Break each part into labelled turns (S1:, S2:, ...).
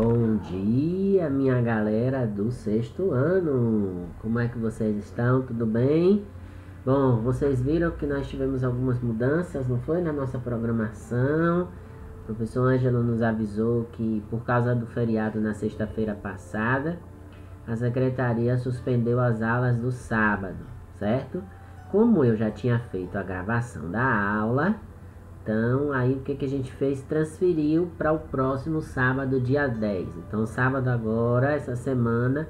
S1: Bom dia, minha galera do sexto ano. Como é que vocês estão? Tudo bem? Bom, vocês viram que nós tivemos algumas mudanças, não foi? Na nossa programação. O professor Ângelo nos avisou que por causa do feriado na sexta-feira passada, a secretaria suspendeu as aulas do sábado, certo? Como eu já tinha feito a gravação da aula, então aí o que a gente fez? Transferiu para o próximo sábado, dia 10. Então sábado agora, essa semana,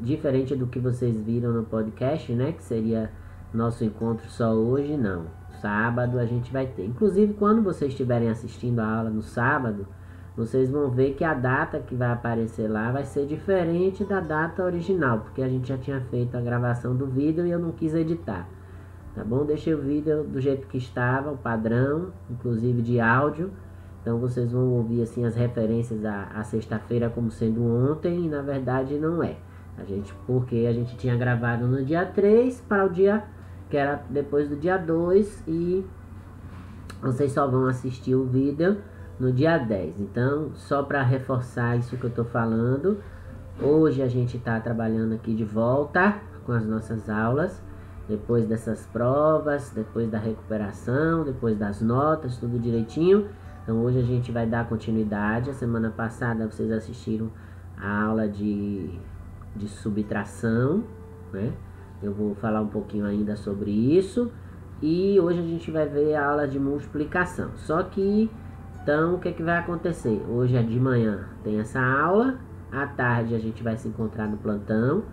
S1: diferente do que vocês viram no podcast, né? Que seria nosso encontro só hoje, não. Sábado a gente vai ter. Inclusive quando vocês estiverem assistindo a aula no sábado, vocês vão ver que a data que vai aparecer lá vai ser diferente da data original, porque a gente já tinha feito a gravação do vídeo e eu não quis editar. Tá bom? Deixei o vídeo do jeito que estava, o padrão, inclusive de áudio. Então vocês vão ouvir assim as referências à sexta-feira como sendo ontem, e na verdade não é. Porque a gente tinha gravado no dia 3 para o dia que era depois do dia 2 e vocês só vão assistir o vídeo no dia 10. Então, só para reforçar isso que eu tô falando, hoje a gente está trabalhando aqui de volta com as nossas aulas. Depois dessas provas, depois da recuperação, depois das notas, tudo direitinho. Então hoje a gente vai dar continuidade. A semana passada vocês assistiram a aula de subtração, né? Eu vou falar um pouquinho ainda sobre isso. E hoje a gente vai ver a aula de multiplicação. Só que, então, o que vai acontecer? Hoje é de manhã tem essa aula. À tarde a gente vai se encontrar no plantão.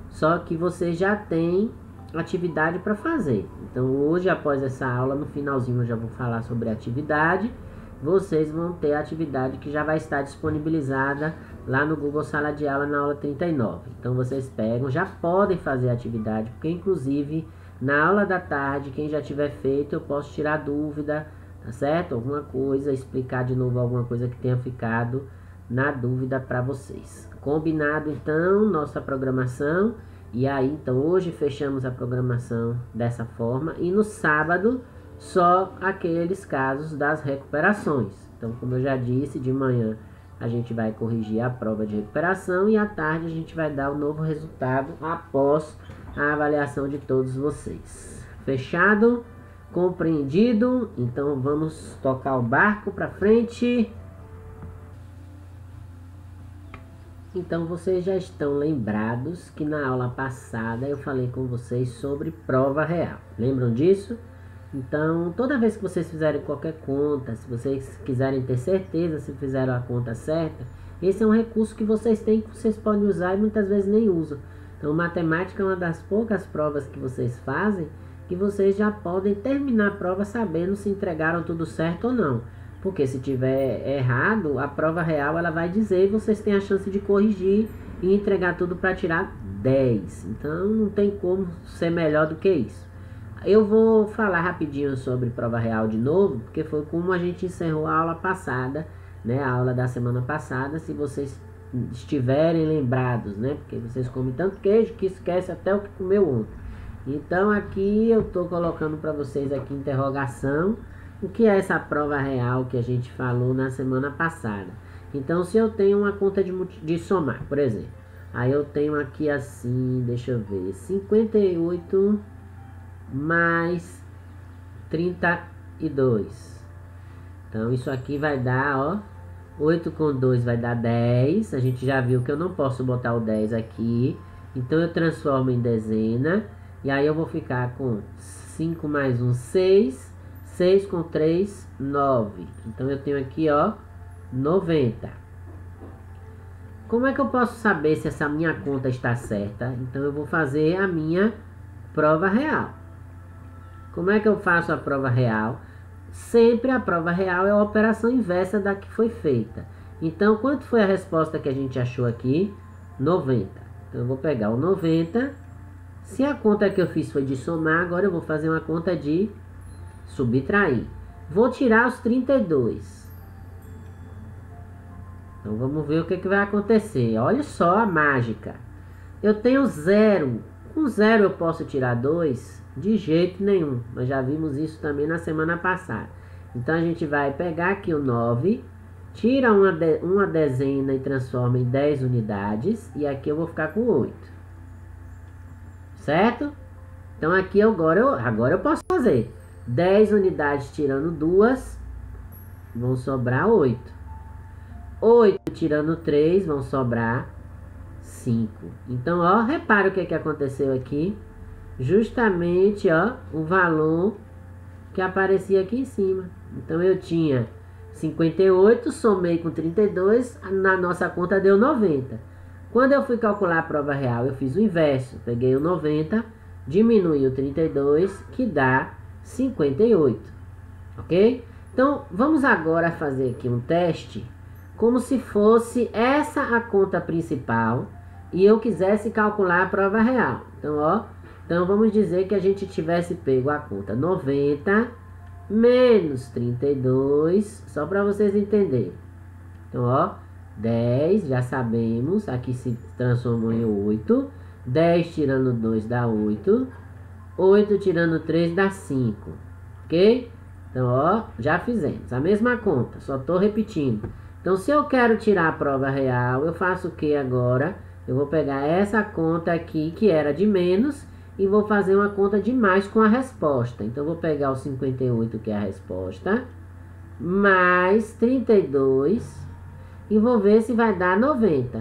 S1: Só que você já tem atividade para fazer. Então hoje, após essa aula, no finalzinho eu já vou falar sobre a atividade. Vocês vão ter a atividade que já vai estar disponibilizada lá no Google Sala de Aula na aula 39. Então vocês pegam, já podem fazer a atividade, porque inclusive na aula da tarde, quem já tiver feito, eu posso tirar dúvida, tá certo? Alguma coisa, explicar de novo alguma coisa que tenha ficado na dúvida para vocês. Combinado então, nossa programação. E aí, então, hoje fechamos a programação dessa forma. E no sábado, só aqueles casos das recuperações. Então, como eu já disse, de manhã a gente vai corrigir a prova de recuperação. E à tarde a gente vai dar o novo resultado após a avaliação de todos vocês. Fechado? Compreendido? Então, vamos tocar o barco para frente. Então vocês já estão lembrados que na aula passada eu falei com vocês sobre prova real. Lembram disso? Então toda vez que vocês fizerem qualquer conta, se vocês quiserem ter certeza se fizeram a conta certa, esse é um recurso que vocês têm, que vocês podem usar e muitas vezes nem usam. Então matemática é uma das poucas provas que vocês fazem que vocês já podem terminar a prova sabendo se entregaram tudo certo ou não. Porque se tiver errado, a prova real ela vai dizer e vocês têm a chance de corrigir e entregar tudo para tirar 10. Então não tem como ser melhor do que isso. Eu vou falar rapidinho sobre prova real de novo, porque foi como a gente encerrou a aula passada, né? A aula da semana passada, se vocês estiverem lembrados, né? Porque vocês comem tanto queijo que esquece até o que comeu ontem. Então aqui eu estou colocando para vocês aqui interrogação. O que é essa prova real que a gente falou na semana passada? Então, se eu tenho uma conta de somar, por exemplo, aí eu tenho aqui assim, deixa eu ver, 58 mais 32. Então, isso aqui vai dar, ó, 8 com 2 vai dar 10. A gente já viu que eu não posso botar o 10 aqui. Então, eu transformo em dezena. E aí eu vou ficar com 5 mais 1, 6. 6 com 3, 9. Então eu tenho aqui, ó, 90. Como é que eu posso saber se essa minha conta está certa? Então eu vou fazer a minha prova real. Como é que eu faço a prova real? Sempre a prova real é a operação inversa da que foi feita. Então quanto foi a resposta que a gente achou aqui? 90. Então eu vou pegar o 90. Se a conta que eu fiz foi de somar, agora eu vou fazer uma conta de subtrair. Vou tirar os 32. Então vamos ver o que vai acontecer. Olha só a mágica. Eu tenho 0. Com 0 eu posso tirar 2? De jeito nenhum. Nós já vimos isso também na semana passada. Então a gente vai pegar aqui o 9 Tira uma dezena e transforma em 10 unidades. E aqui eu vou ficar com 8. Certo? Então aqui agora eu posso fazer 10 unidades tirando 2, vão sobrar 8. 8 tirando 3, vão sobrar 5. Então, ó, repara o que aconteceu aqui. Justamente, ó, o valor que aparecia aqui em cima. Então eu tinha 58, somei com 32, na nossa conta deu 90. Quando eu fui calcular a prova real, eu fiz o inverso. Peguei o 90, diminui o 32, que dá 58. Ok? Então, vamos agora fazer aqui um teste, como se fosse essa a conta principal e eu quisesse calcular a prova real. Então, ó, então vamos dizer que a gente tivesse pego a conta 90 menos 32, só para vocês entenderem. Então, ó, 10, já sabemos, aqui se transformou em 8. 10 tirando 2 dá 8. 8 tirando 3 dá 5. Ok? Então, ó, já fizemos a mesma conta, só estou repetindo. Então, se eu quero tirar a prova real, eu faço o que agora? Eu vou pegar essa conta aqui, que era de menos, e vou fazer uma conta de mais com a resposta. Então, eu vou pegar o 58, que é a resposta, mais 32, e vou ver se vai dar 90.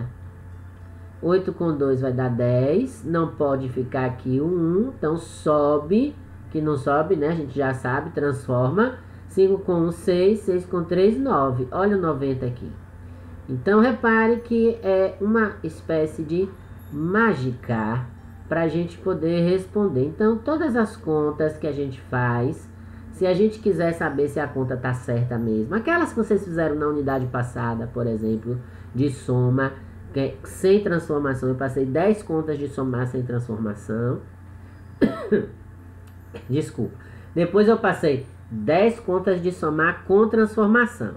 S1: 8 com 2 vai dar 10, não pode ficar aqui o 1, então sobe, que não sobe, né? A gente já sabe, transforma. 5 com 1, 6, 6 com 3, 9. Olha o 90 aqui. Então, repare que é uma espécie de magicar para a gente poder responder. Então, todas as contas que a gente faz, se a gente quiser saber se a conta está certa mesmo, aquelas que vocês fizeram na unidade passada, por exemplo, de soma, sem transformação, eu passei 10 contas de somar sem transformação. Desculpa. Depois eu passei 10 contas de somar com transformação.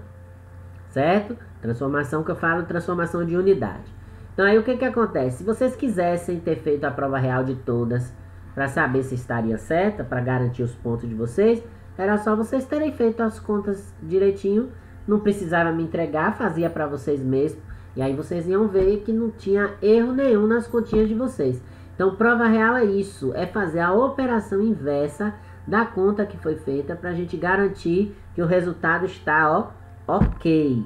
S1: Certo? Transformação que eu falo, transformação de unidade. Então aí o que acontece? Se vocês quisessem ter feito a prova real de todas, para saber se estaria certa, para garantir os pontos de vocês, era só vocês terem feito as contas direitinho, não precisava me entregar, fazia para vocês mesmo, e aí vocês iam ver que não tinha erro nenhum nas continhas de vocês. Então, prova real é isso, é fazer a operação inversa da conta que foi feita para a gente garantir que o resultado está, ó, ok.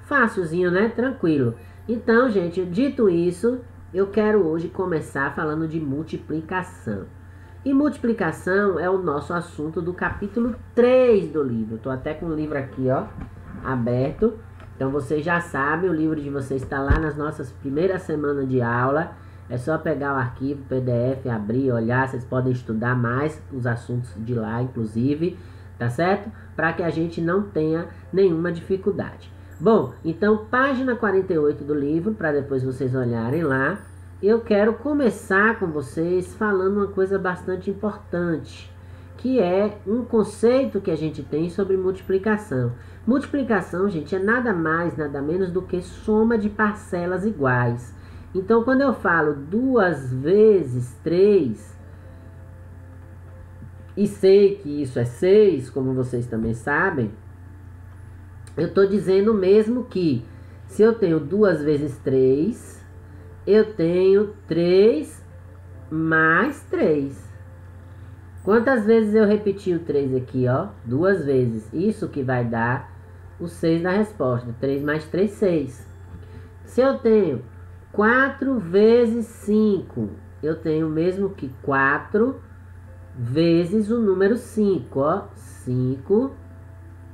S1: Fácilzinho, né? Tranquilo. Então, gente, dito isso, eu quero hoje começar falando de multiplicação. E multiplicação é o nosso assunto do capítulo 3 do livro. Estou até com o livro aqui, ó, aberto. Então, vocês já sabem, o livro de vocês está lá nas nossas primeiras semanas de aula. É só pegar o arquivo, PDF, abrir, olhar. Vocês podem estudar mais os assuntos de lá, inclusive, tá certo? Para que a gente não tenha nenhuma dificuldade. Bom, então, página 48 do livro, para depois vocês olharem lá. Eu quero começar com vocês falando uma coisa bastante importante, que é um conceito que a gente tem sobre multiplicação. Multiplicação, gente, é nada mais, nada menos do que soma de parcelas iguais. Então, quando eu falo 2 vezes 3, e sei que isso é 6, como vocês também sabem, eu estou dizendo mesmo que se eu tenho 2 vezes 3, eu tenho 3 mais 3. Quantas vezes eu repeti o 3 aqui, ó? 2 vezes. Isso que vai dar o 6 da resposta. 3 mais 3, 6. Se eu tenho 4 vezes 5, eu tenho mesmo que 4 vezes o número 5, ó. 5,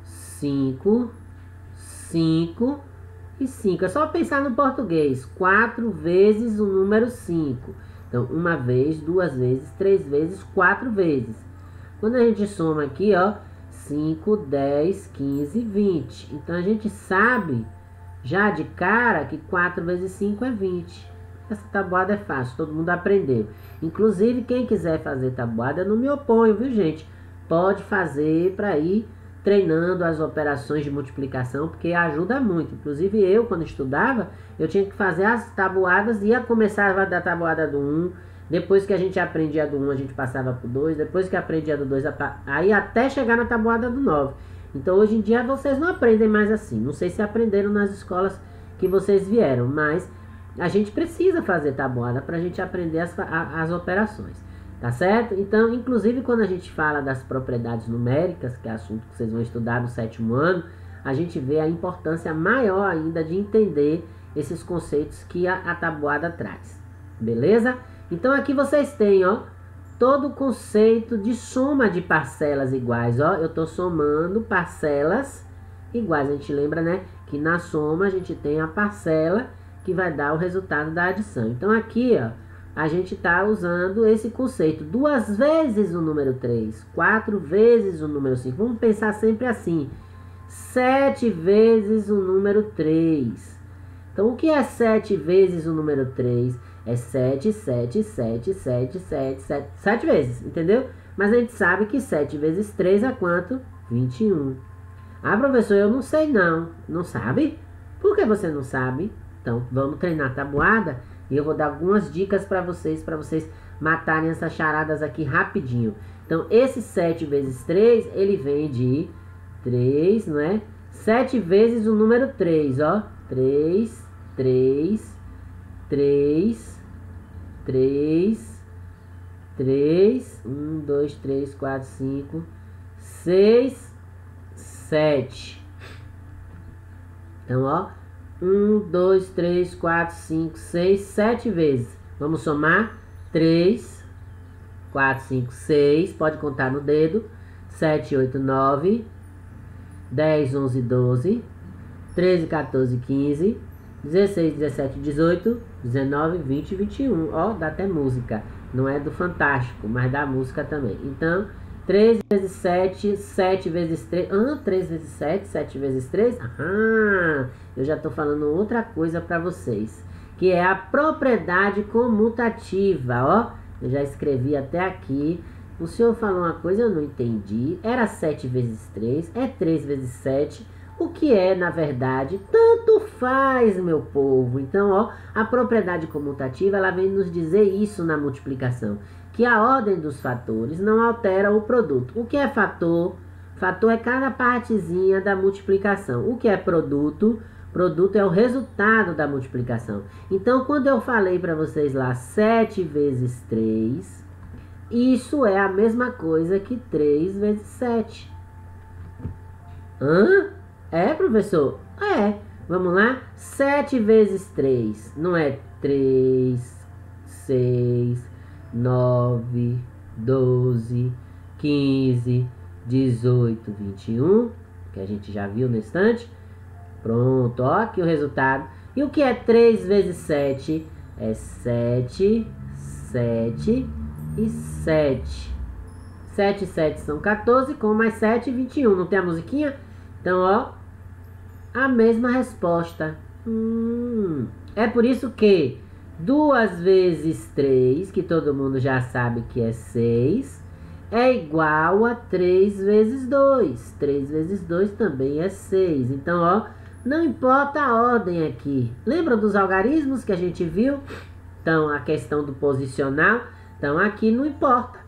S1: 5, 5 e 5. É só pensar no português. 4 vezes o número 5. Então, 1 vez, 2 vezes, 3 vezes, 4 vezes. Quando a gente soma aqui, ó, 5, 10, 15, 20. Então, a gente sabe já de cara que 4 vezes 5 é 20. Essa tabuada é fácil, todo mundo aprendeu. Inclusive, quem quiser fazer tabuada, eu não me oponho, viu, gente? Pode fazer para ir treinando as operações de multiplicação, porque ajuda muito. Inclusive, eu, quando estudava, eu tinha que fazer as tabuadas, ia começar da tabuada do 1, depois que a gente aprendia do 1, a gente passava pro 2, depois que aprendia do 2, aí até chegar na tabuada do 9. Então hoje em dia vocês não aprendem mais assim. Não sei se aprenderam nas escolas que vocês vieram, mas a gente precisa fazer tabuada para a gente aprender as operações, tá certo? Então, inclusive quando a gente fala das propriedades numéricas, que é assunto que vocês vão estudar no 7º ano, a gente vê a importância maior ainda de entender esses conceitos que a tabuada traz, beleza? Então aqui vocês têm, ó, todo o conceito de soma de parcelas iguais, ó, eu estou somando parcelas iguais. A gente lembra, né, que na soma a gente tem a parcela que vai dar o resultado da adição. Então aqui, ó, a gente está usando esse conceito. 2 vezes o número 3, 4 vezes o número 5. Vamos pensar sempre assim. 7 vezes o número 3. Então o que é 7 vezes o número 3? É 7, 7, 7, 7, 7, 7, 7 vezes, entendeu? Mas a gente sabe que 7 vezes 3 é quanto? 21. Ah, professor, eu não sei não. Não sabe? Por que você não sabe? Então, vamos treinar tabuada e eu vou dar algumas dicas para vocês matarem essas charadas aqui rapidinho. Então, esse 7 vezes 3, ele vem de 3, não é? 7 vezes o número 3, ó. 3, 3, 3, 3, 3, 1, 2, 3, 4, 5, 6, 7. Então, ó, 1, 2, 3, 4, 5, 6, 7 vezes. Vamos somar. 3, 4, 5, 6. Pode contar no dedo. 7, 8, 9, 10, 11, 12, 13, 14, 15, 16, 17, 18, 19, 20 e 21. Ó, dá até música. Não é do Fantástico, mas dá música também. Então, 3 vezes 7, 7 vezes 3. 3 vezes 7, 7 vezes 3. Eu já estou falando outra coisa para vocês, que é a propriedade comutativa, ó. Eu já escrevi até aqui. O senhor falou uma coisa, eu não entendi. Era 7 vezes 3, é 3 vezes 7. O que é, na verdade, tanto faz, meu povo. Então, ó, a propriedade comutativa, ela vem nos dizer isso na multiplicação, que a ordem dos fatores não altera o produto. O que é fator? Fator é cada partezinha da multiplicação. O que é produto? Produto é o resultado da multiplicação. Então, quando eu falei para vocês lá 7 vezes 3, isso é a mesma coisa que 3 vezes 7. Hã? É, professor? É. Vamos lá? 7 vezes 3 não é 3, 6, 9, 12, 15, 18, 21, que a gente já viu no instante. Pronto, ó, aqui o resultado. E o que é 3 vezes 7? É 7, 7 e 7. 7 e 7 são 14, com mais 7, 21. Não tem a musiquinha? Então, ó, a mesma resposta. É por isso que 2 vezes 3, que todo mundo já sabe que é 6, é igual a 3 vezes 2. 3 vezes 2 também é 6. Então, ó, não importa a ordem aqui. Lembra dos algarismos que a gente viu? Então, a questão do posicional. Então, aqui não importa.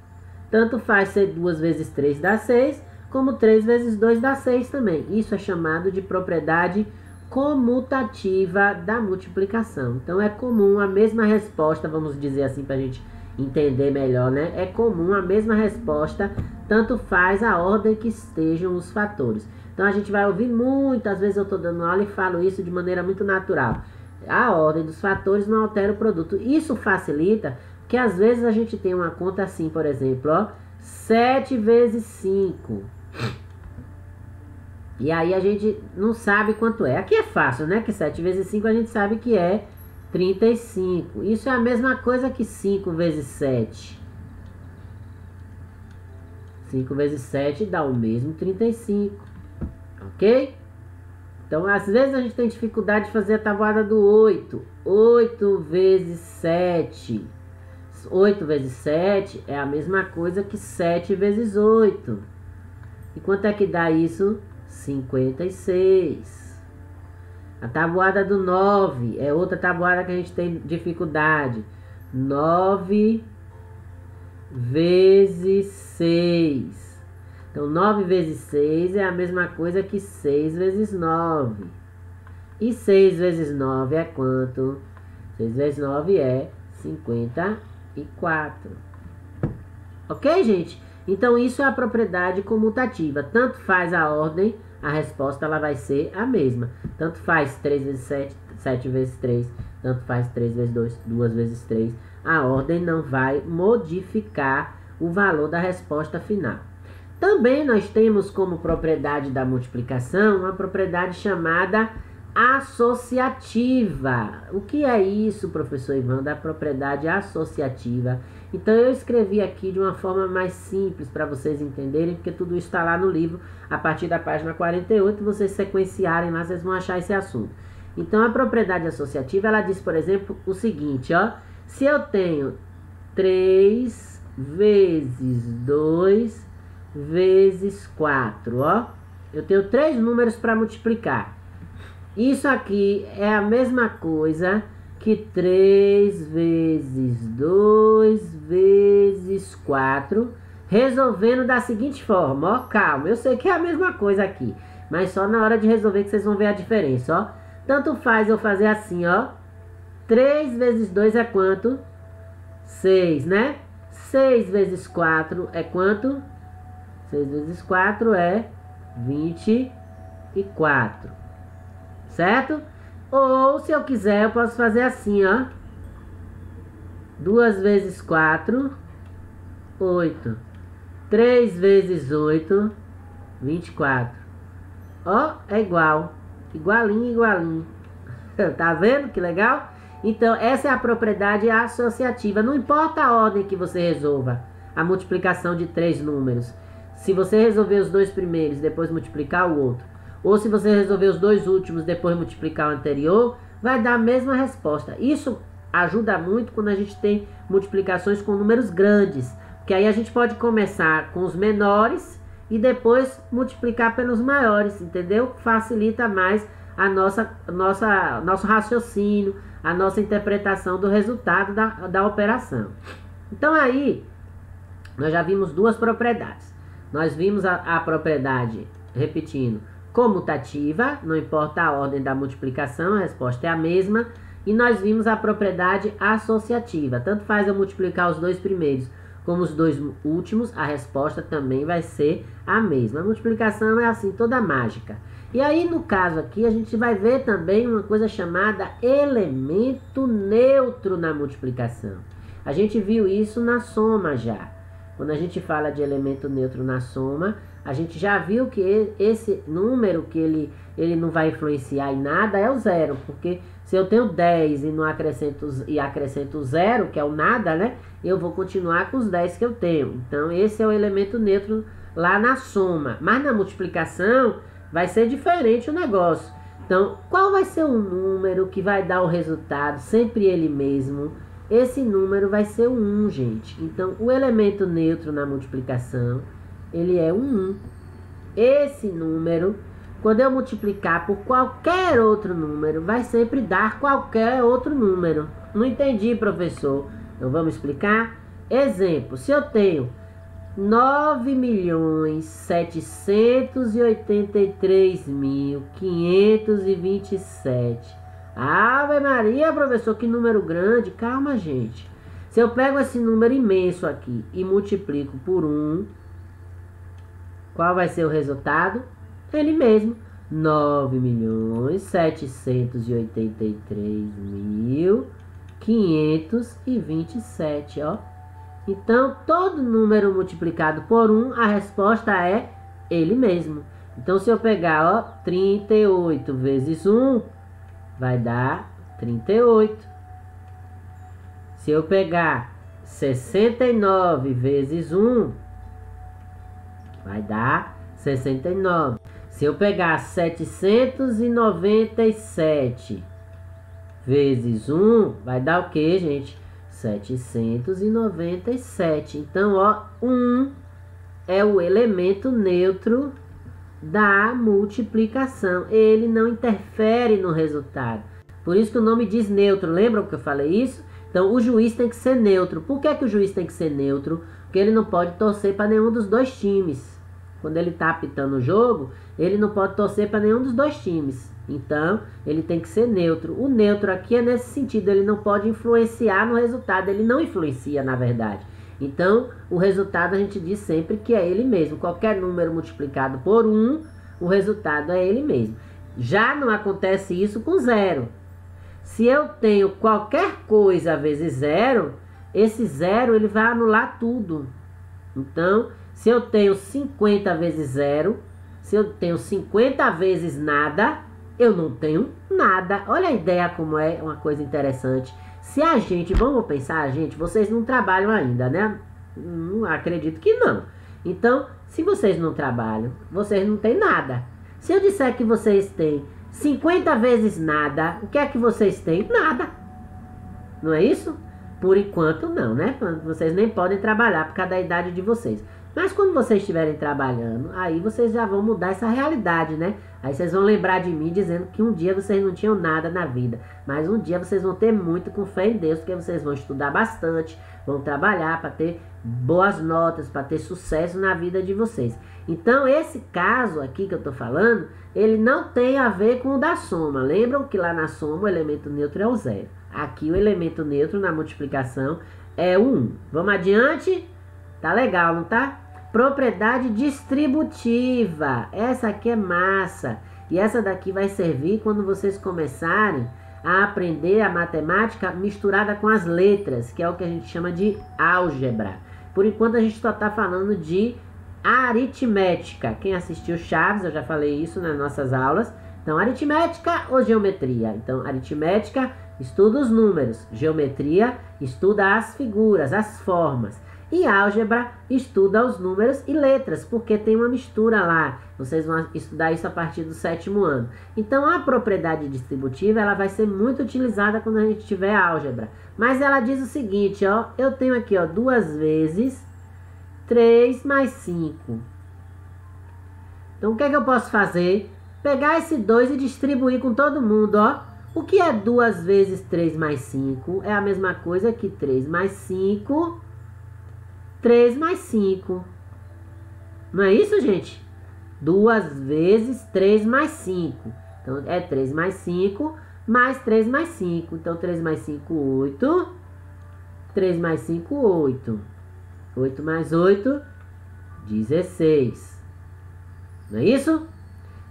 S1: Tanto faz ser 2 vezes 3 dá 6, como 3 vezes 2 dá 6 também. Isso é chamado de propriedade comutativa da multiplicação. Então, é comum a mesma resposta, vamos dizer assim para a gente entender melhor, né? É comum a mesma resposta, tanto faz a ordem que estejam os fatores. Então, a gente vai ouvir muitas vezes, eu estou dando aula e falo isso de maneira muito natural. A ordem dos fatores não altera o produto. Isso facilita, porque às vezes a gente tem uma conta assim, por exemplo, ó, 7 vezes 5. E aí a gente não sabe quanto é. Aqui é fácil, né? Que 7 vezes 5 a gente sabe que é 35. Isso é a mesma coisa que 5 vezes 7. 5 vezes 7 dá o mesmo 35. Ok? Então, às vezes a gente tem dificuldade de fazer a tabuada do 8. 8 vezes 7. 8 vezes 7 é a mesma coisa que 7 vezes 8. E quanto é que dá isso? 56. A tabuada do 9 é outra tabuada que a gente tem dificuldade. 9 vezes 6. Então 9 vezes 6 é a mesma coisa que 6 vezes 9. E 6 vezes 9 é quanto? 6 vezes 9 é 54. Ok, gente? Então isso é a propriedade comutativa. Tanto faz a ordem, a resposta ela vai ser a mesma. Tanto faz 3 vezes 7, 7 vezes 3. Tanto faz 3 vezes 2, 2 vezes 3. A ordem não vai modificar o valor da resposta final. Também nós temos como propriedade da multiplicação uma propriedade chamada associativa. O que é isso, professor Ivan, da propriedade associativa? Então eu escrevi aqui de uma forma mais simples para vocês entenderem, porque tudo isso está lá no livro, a partir da página 48, vocês sequenciarem lá, vocês vão achar esse assunto. Então a propriedade associativa, ela diz, por exemplo, o seguinte, ó, se eu tenho 3 vezes 2 vezes 4, ó, eu tenho 3 números para multiplicar. Isso aqui é a mesma coisa que 3 vezes 2 vezes 4, resolvendo da seguinte forma, ó, calma, eu sei que é a mesma coisa aqui, mas só na hora de resolver que vocês vão ver a diferença, ó. Tanto faz eu fazer assim, ó, 3 vezes 2 é quanto? 6, né? 6 vezes 4 é quanto? 6 vezes 4 é 24, certo? Ou, se eu quiser, eu posso fazer assim, ó. 2 vezes 4, 8. 3 vezes 8, 24. Ó, é igual. Igualinho, igualinho. Tá vendo que legal? Então, essa é a propriedade associativa. Não importa a ordem que você resolva a multiplicação de 3 números. Se você resolver os 2 primeiros, depois multiplicar o outro, ou se você resolver os 2 últimos, depois multiplicar o anterior, vai dar a mesma resposta. Isso ajuda muito quando a gente tem multiplicações com números grandes, porque aí a gente pode começar com os menores e depois multiplicar pelos maiores, entendeu? Facilita mais a nosso raciocínio, a nossa interpretação do resultado da operação. Então aí, nós já vimos 2 propriedades. Nós vimos a propriedade, repetindo, comutativa, não importa a ordem da multiplicação, a resposta é a mesma. E nós vimos a propriedade associativa. Tanto faz eu multiplicar os 2 primeiros como os 2 últimos, a resposta também vai ser a mesma. A multiplicação é assim, toda mágica. E aí, no caso aqui, a gente vai ver também uma coisa chamada elemento neutro na multiplicação. A gente viu isso na soma já. Quando a gente fala de elemento neutro na soma, a gente já viu que esse número que ele não vai influenciar em nada é o zero, porque se eu tenho 10 e não acrescento zero, que é o nada, né? Eu vou continuar com os 10 que eu tenho. Então esse é o elemento neutro lá na soma. Mas na multiplicação vai ser diferente o negócio. Então, qual vai ser o número que vai dar o resultado? Sempre ele mesmo. Esse número vai ser o 1, gente. Então, o elemento neutro na multiplicação, ele é o 1. Esse número, quando eu multiplicar por qualquer outro número, vai sempre dar qualquer outro número. Não entendi, professor. Então, vamos explicar? Exemplo, se eu tenho 9.783.527. Ave Maria, professor, que número grande. Calma, gente. Se eu pego esse número imenso aqui e multiplico por 1, qual vai ser o resultado? Ele mesmo. 9.783.527, ó. Então, todo número multiplicado por 1, a resposta é ele mesmo. Então, se eu pegar, ó, 38 vezes 1, vai dar 38. Se eu pegar 69 vezes 1, vai dar 69. Se eu pegar 797 vezes 1, vai dar o que, gente? 797. Então, ó, 1 é o elemento neutro da multiplicação. Ele não interfere no resultado. Por isso que o nome diz neutro. Lembram que eu falei isso? Então, o juiz tem que ser neutro. Por que o juiz tem que ser neutro? Porque ele não pode torcer para nenhum dos 2 times. Quando ele está apitando o jogo, ele não pode torcer para nenhum dos dois times. Então, ele tem que ser neutro. O neutro aqui é nesse sentido, ele não pode influenciar no resultado. Ele não influencia, na verdade. Então, o resultado a gente diz sempre que é ele mesmo. Qualquer número multiplicado por 1, o resultado é ele mesmo. Já não acontece isso com 0. Se eu tenho qualquer coisa vezes 0, esse 0 ele vai anular tudo. Então, se eu tenho 50 vezes 0, se eu tenho 50 vezes nada, eu não tenho nada. Olha a ideia como é uma coisa interessante. Se a gente, vamos pensar, gente, vocês não trabalham ainda, né? Acredito que não. Então, se vocês não trabalham, vocês não têm nada. Se eu disser que vocês têm 50 vezes nada, o que é que vocês têm? Nada. Não é isso? Por enquanto não, né? Vocês nem podem trabalhar por causa da idade de vocês. Mas quando vocês estiverem trabalhando, aí vocês já vão mudar essa realidade, né? Aí vocês vão lembrar de mim dizendo que um dia vocês não tinham nada na vida. Mas um dia vocês vão ter muito com fé em Deus, porque vocês vão estudar bastante, vão trabalhar para ter boas notas, para ter sucesso na vida de vocês. Então esse caso aqui que eu tô falando, ele não tem a ver com o da soma. Lembram que lá na soma o elemento neutro é o 0. Aqui o elemento neutro na multiplicação é o 1. Vamos adiante? Tá legal, não tá? Propriedade distributiva. Essa aqui é massa. E essa daqui vai servir quando vocês começarem a aprender a matemática misturada com as letras, que é o que a gente chama de álgebra. Por enquanto a gente só tá falando de aritmética. Quem assistiu Chaves, eu já falei isso nas nossas aulas. Então, aritmética ou geometria? Então, aritmética estuda os números. Geometria estuda as figuras, as formas. E álgebra estuda os números e letras, porque tem uma mistura lá. Vocês vão estudar isso a partir do 7º ano. Então, a propriedade distributiva ela vai ser muito utilizada quando a gente tiver álgebra. Mas ela diz o seguinte, ó, eu tenho aqui, ó, 2 vezes 3 mais 5. Então, o que é que eu posso fazer? Pegar esse 2 e distribuir com todo mundo, ó. O que é 2 vezes 3 mais 5? É a mesma coisa que 3 mais 5... 3 mais 5. Não é isso, gente? 2 vezes 3 mais 5. Então, é 3 mais 5 mais 3 mais 5. Então, 3 mais 5, 8. 3 mais 5, 8. 8 mais 8, 16. Não é isso?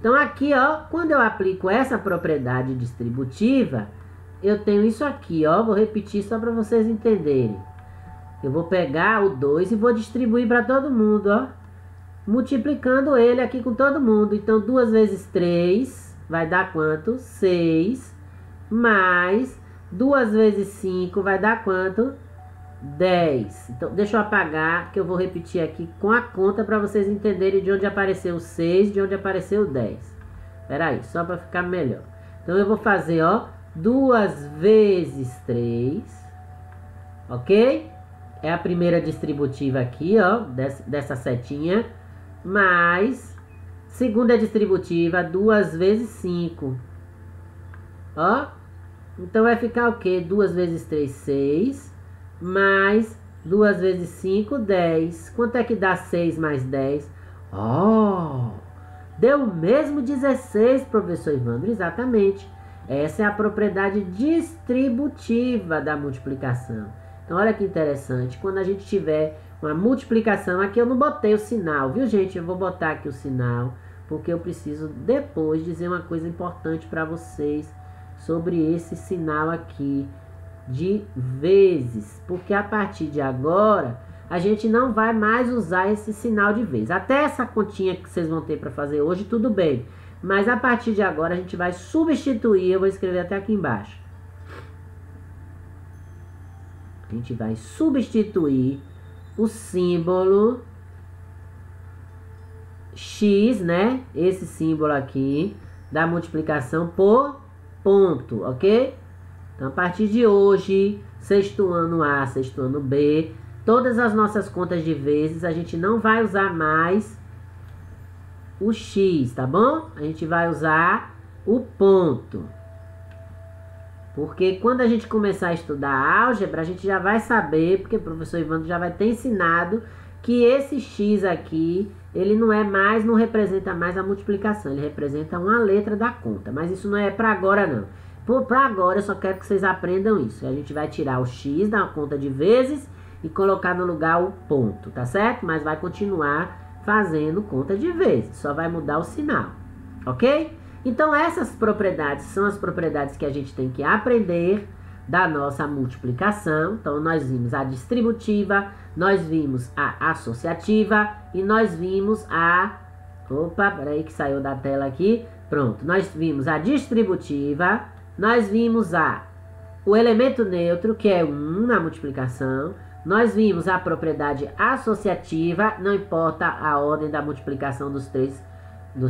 S1: Então, aqui, ó, quando eu aplico essa propriedade distributiva, eu tenho isso aqui, ó. Vou repetir só para vocês entenderem. Eu vou pegar o 2 e vou distribuir para todo mundo, ó. Multiplicando ele aqui com todo mundo. Então, 2 vezes 3 vai dar quanto? 6. Mais 2 vezes 5 vai dar quanto? 10. Então, deixa eu apagar, que eu vou repetir aqui com a conta para vocês entenderem de onde apareceu o 6, de onde apareceu o 10. Espera aí, só para ficar melhor. Então, eu vou fazer, ó, 2 vezes 3. Ok? É a primeira distributiva aqui, ó, dessa setinha. Mais segunda distributiva, 2 vezes 5. Ó. Então vai ficar o quê? 2 vezes 3, 6. Mais 2 vezes 5, 10. Quanto é que dá 6 mais 10? Ó. Deu o mesmo 16, professor Ivandro. Exatamente. Essa é a propriedade distributiva da multiplicação. Então, olha que interessante. Quando a gente tiver uma multiplicação, aqui eu não botei o sinal, viu, gente? Eu vou botar aqui o sinal, porque eu preciso depois dizer uma coisa importante para vocês sobre esse sinal aqui de vezes. Porque a partir de agora, a gente não vai mais usar esse sinal de vezes. Até essa continha que vocês vão ter para fazer hoje, tudo bem. Mas a partir de agora, a gente vai substituir, eu vou escrever até aqui embaixo. A gente vai substituir o símbolo X, né? Esse símbolo aqui da multiplicação por ponto, ok? Então, a partir de hoje, 6º ano A, 6º ano B, todas as nossas contas de vezes, a gente não vai usar mais o X, tá bom? A gente vai usar o ponto. Porque quando a gente começar a estudar álgebra, a gente já vai saber, porque o professor Ivandro já vai ter ensinado que esse x aqui, ele não representa mais a multiplicação, ele representa uma letra da conta. Mas isso não é para agora não. Para agora eu só quero que vocês aprendam isso. A gente vai tirar o x da conta de vezes e colocar no lugar o ponto, tá certo? Mas vai continuar fazendo conta de vezes, só vai mudar o sinal, ok? Então essas propriedades são as propriedades que a gente tem que aprender da nossa multiplicação. Então nós vimos a distributiva, nós vimos a associativa e nós vimos a... Opa, peraí que saiu da tela aqui. Pronto, nós vimos a distributiva, nós vimos o elemento neutro, que é 1 na multiplicação. Nós vimos a propriedade associativa, não importa a ordem da multiplicação dos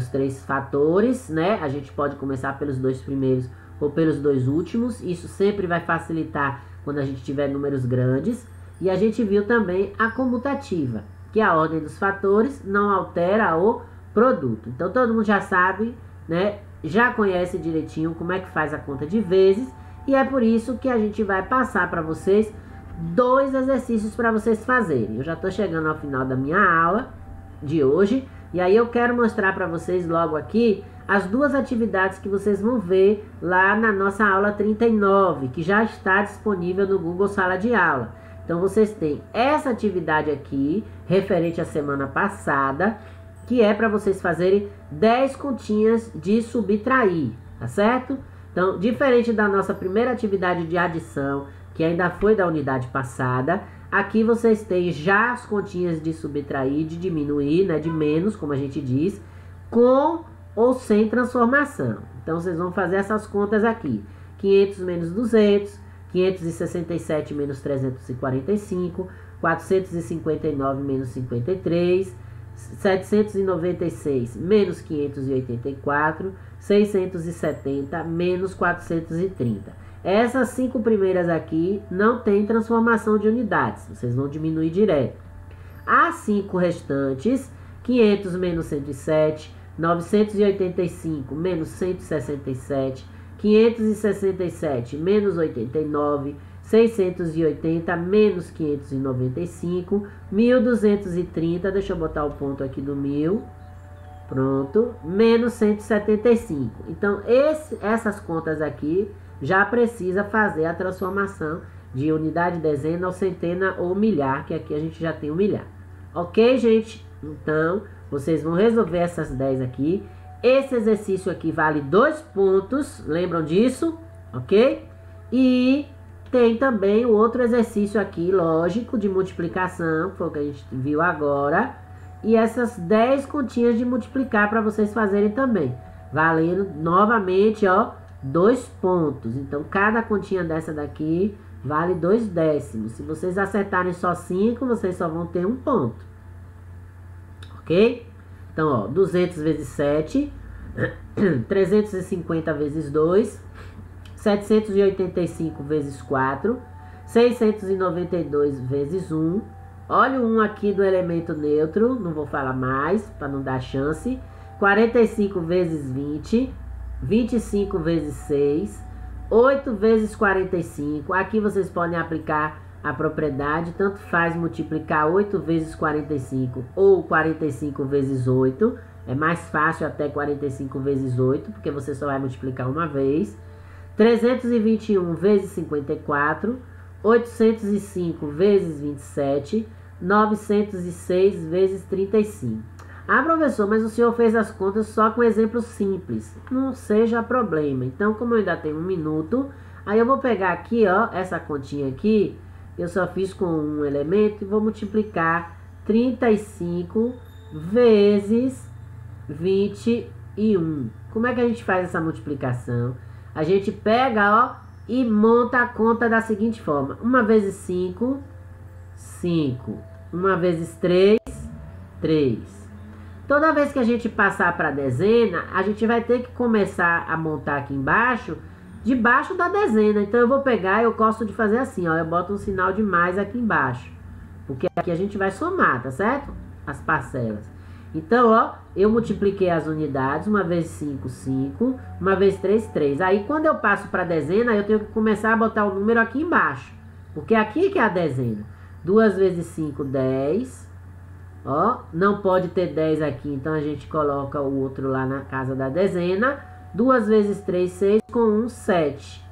S1: três fatores, né? A gente pode começar pelos dois primeiros ou pelos dois últimos. Isso sempre vai facilitar quando a gente tiver números grandes. E a gente viu também a comutativa, que a ordem dos fatores não altera o produto. Então todo mundo já sabe, né? Já conhece direitinho como é que faz a conta de vezes. E é por isso que a gente vai passar para vocês 2 exercícios para vocês fazerem. Eu já estou chegando ao final da minha aula de hoje. E aí eu quero mostrar para vocês logo aqui as 2 atividades que vocês vão ver lá na nossa aula 39, que já está disponível no Google Sala de Aula. Então vocês têm essa atividade aqui, referente à semana passada, que é para vocês fazerem 10 continhas de subtrair, tá certo? Então, diferente da nossa primeira atividade de adição, que ainda foi da unidade passada, aqui vocês têm já as continhas de subtrair, de diminuir, né, de menos, como a gente diz, com ou sem transformação. Então, vocês vão fazer essas contas aqui. 500 menos 200, 567 menos 345, 459 menos 53, 796 menos 584, 670 menos 430. Essas 5 primeiras aqui não tem transformação de unidades, vocês vão diminuir direto. As 5 restantes, 500 menos 107, 985 menos 167, 567 menos 89, 680 menos 595, 1230, deixa eu botar o ponto aqui do 1000, pronto, menos 175. Então, essas contas aqui já precisa fazer a transformação de unidade, dezena ou centena ou milhar, que aqui a gente já tem o milhar. Ok, gente? Então, vocês vão resolver essas 10 aqui. Esse exercício aqui vale 2 pontos, lembram disso? Ok? E tem também o outro exercício aqui, lógico, de multiplicação, que foi o que a gente viu agora. E essas 10 continhas de multiplicar para vocês fazerem também. Valendo novamente, ó, 2 pontos. Então, cada continha dessa daqui vale 2 décimos. Se vocês acertarem só 5, vocês só vão ter 1 ponto. Ok? Então, ó, 200 vezes 7, 350 vezes 2, 785 vezes 4, 692 vezes 1. Olha o 1 aqui do elemento neutro, não vou falar mais, para não dar chance. 45 vezes 20, 25 vezes 6, 8 vezes 45. Aqui vocês podem aplicar a propriedade, tanto faz multiplicar 8 vezes 45 ou 45 vezes 8. É mais fácil até 45 vezes 8, porque você só vai multiplicar uma vez. 321 vezes 54, 805 vezes 27, 906 vezes 35. Ah, professor, mas o senhor fez as contas só com exemplos simples. Não seja problema. Então, como eu ainda tenho 1 minuto, aí eu vou pegar aqui, ó, essa continha aqui. Eu só fiz com um elemento e vou multiplicar 35 vezes 21. Como é que a gente faz essa multiplicação? A gente pega, ó, e monta a conta da seguinte forma. 1 vezes 5, 5. 1 vezes 3, 3. Toda vez que a gente passar para a dezena, a gente vai ter que começar a montar aqui embaixo, debaixo da dezena. Então eu vou pegar, eu gosto de fazer assim, ó, eu boto um sinal de mais aqui embaixo. Porque aqui a gente vai somar, tá certo? As parcelas. Então, ó, eu multipliquei as unidades, 1 vezes 5, 5, 1 vezes 3, 3. Aí quando eu passo para a dezena, eu tenho que começar a botar o número aqui embaixo. Porque aqui que é a dezena. 2 vezes 5, 10. Ó, não pode ter 10 aqui, então a gente coloca o outro lá na casa da dezena. 2 vezes 3, 6, com 1, 7.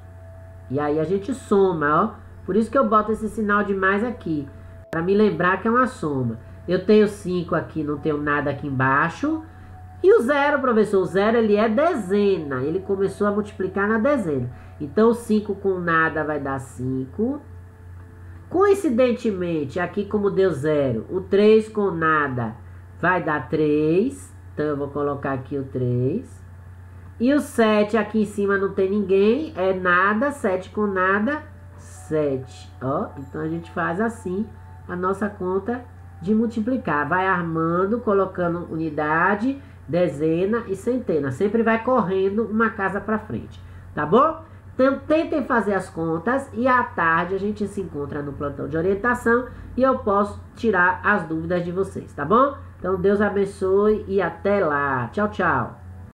S1: E aí a gente soma, ó. Por isso que eu boto esse sinal de mais aqui, para me lembrar que é uma soma. Eu tenho 5 aqui, não tenho nada aqui embaixo. E o 0, professor, o 0 ele é dezena. Ele começou a multiplicar na dezena. Então, o 5 com nada vai dar 5. Coincidentemente, aqui como deu 0, o 3 com nada vai dar 3. Então, eu vou colocar aqui o 3. E o 7 aqui em cima não tem ninguém, é nada. 7 com nada, 7. Ó, então, a gente faz assim a nossa conta de multiplicar. Vai armando, colocando unidade, dezena e centena. Sempre vai correndo uma casa para frente, tá bom? Então, tentem fazer as contas e à tarde a gente se encontra no plantão de orientação e eu posso tirar as dúvidas de vocês, tá bom? Então, Deus abençoe e até lá. Tchau, tchau.